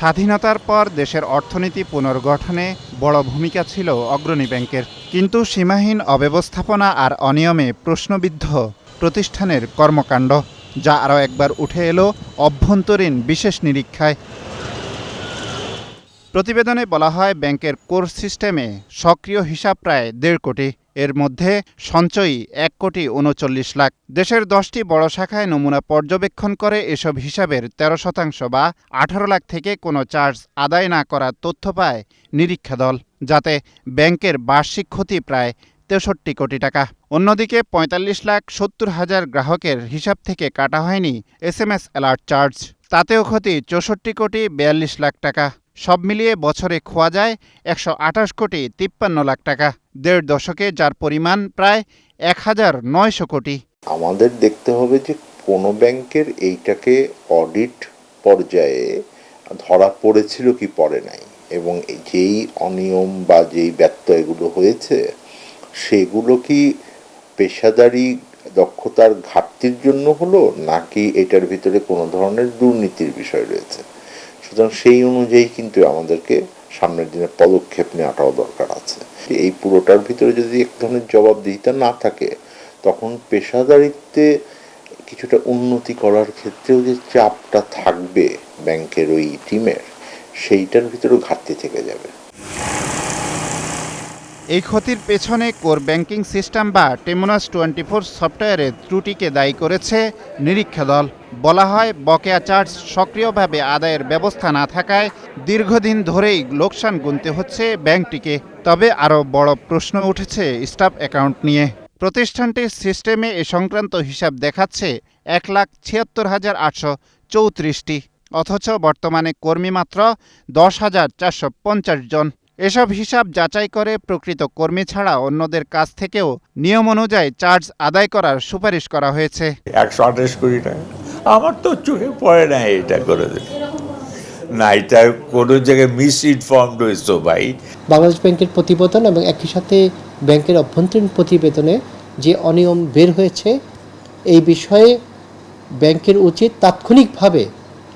স্বাধীনতার পর দেশের অর্থনীতি পুনর্গঠনে বড় ভূমিকা ছিল অগ্রণী ব্যাংকের। কিন্তু সীমাহীন অব্যবস্থাপনা আর অনিয়মে প্রশ্নবিদ্ধ প্রতিষ্ঠানের কর্মকাণ্ড, যা আরও একবার উঠে এলো অভ্যন্তরীণ বিশেষ নিরীক্ষায়। প্রতিবেদনে বলা হয়, ব্যাংকের কোর সিস্টেমে সক্রিয় হিসাব প্রায় ১.৫ কোটি। এর মধ্যে সঞ্চয়ী ১,৩৯,০০,০০০। দেশের ১০টি বড় শাখায় নমুনা পর্যবেক্ষণ করে এসব হিসাবের ১৩% বা ১৮ লাখ থেকে কোনো চার্জ আদায় না করার তথ্য পায় নিরীক্ষা দল, যাতে ব্যাংকের বার্ষিক ক্ষতি প্রায় ৬৩ কোটি টাকা। অন্যদিকে ৪৫,৭০,০০০ গ্রাহকের হিসাব থেকে কাটা হয়নি SMS অ্যালার্ট চার্জ। তাতেও ক্ষতি ৬৪ কোটি ৪২ লাখ টাকা। সব মিলিয়ে বছরে খোয়া যায় ১২৮ কোটি ৫৩ লাখ টাকা। ১.৫ দশকে যার পরিমাণ প্রায় ১,৯০০ কোটি। আমাদের দেখতে হবে যে কোনো ব্যাংকের এইটাকে অডিট পর্যায়ে ধরা পড়েছিল কি পড়ে নাই, এবং যেই অনিয়ম বা যেই ব্যত্যয়গুলো হয়েছে সেগুলো কি পেশাদারি দক্ষতার ঘাটতির জন্য হলো, নাকি এটার ভিতরে কোনো ধরনের দুর্নীতির বিষয় রয়েছে। সুতরাং সেই অনুযায়ী কিন্তু আমাদেরকে সামনের দিনে পদক্ষেপ নেওয়াটাও দরকার আছে। এই পুরোটার ভিতরে যদি এক ধরনের জবাবদিহিতা না থাকে, তখন পেশাদারিত্বে কিছুটা উন্নতি করার ক্ষেত্রেও যে চাপটা থাকবে ব্যাংকের ওই টিমের, সেইটার ভিতরেও ঘাটতি থেকে যাবে। এই ক্ষতির পেছনে কোর ব্যাংকিং সিস্টেম বা টেমোনাস 24 সফটওয়্যারের ত্রুটিকে দায়ী করেছে নিরীক্ষা দল। বলা হয়, বকেয়া চার্জ সক্রিয়ভাবে আদায়ের ব্যবস্থা না থাকায় দীর্ঘদিন ধরেই লোকসান গুনতে হচ্ছে ব্যাংকটিকে। তবে আরও বড় প্রশ্ন উঠেছে স্টাফ অ্যাকাউন্ট নিয়ে। প্রতিষ্ঠানটির সিস্টেমে এ সংক্রান্ত হিসাব দেখাচ্ছে ১,৭৬,৮৩৪টি, অথচ বর্তমানে কর্মী মাত্র ১০,৪৫০ জন। এসব হিসাব যাচাই করে প্রকৃত কর্মী ছাড়া অন্যদের কাছ থেকেও নিয়ম অনুযায়ী চার্জ আদায় করার সুপারিশ করা হয়েছে। ১২৮ কোটি টাকা আমার তো চোখে পড়ে না এটা করে দেবে না, এটা কোনো জায়গায় মিস ইনফর্মড হয়েছে ভাই। বাংলাদেশ ব্যাংকের প্রতিবেদন এবং একই সাথে ব্যাংকের অভ্যন্তরীণ প্রতিবেদনে যে অনিয়ম বের হয়েছে, এই বিষয়ে ব্যাংকের উচিত তাৎক্ষণিকভাবে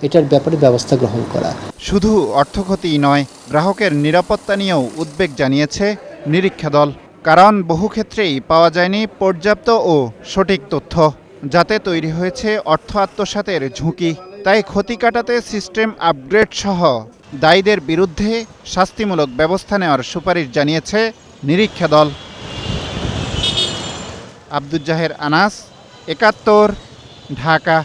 এটার ব্যাপারে ব্যবস্থা গ্রহণ করা। শুধু অর্থক্ষতিই নয়, গ্রাহকের নিরাপত্তা নিয়েও উদ্বেগ জানিয়েছে নিরীক্ষা দল। কারণ বহু ক্ষেত্রেই পাওয়া যায়নি পর্যাপ্ত ও সঠিক তথ্য, যাতে তৈরি হয়েছে অর্থ আত্মসাতের ঝুঁকি। তাই ক্ষতি কাটাতে সিস্টেম আপগ্রেড সহ দায়ীদের বিরুদ্ধে শাস্তিমূলক ব্যবস্থা নেওয়ার সুপারিশ জানিয়েছে নিরীক্ষা দল। আব্দুল জাহের আনাস, ৭১, ঢাকা।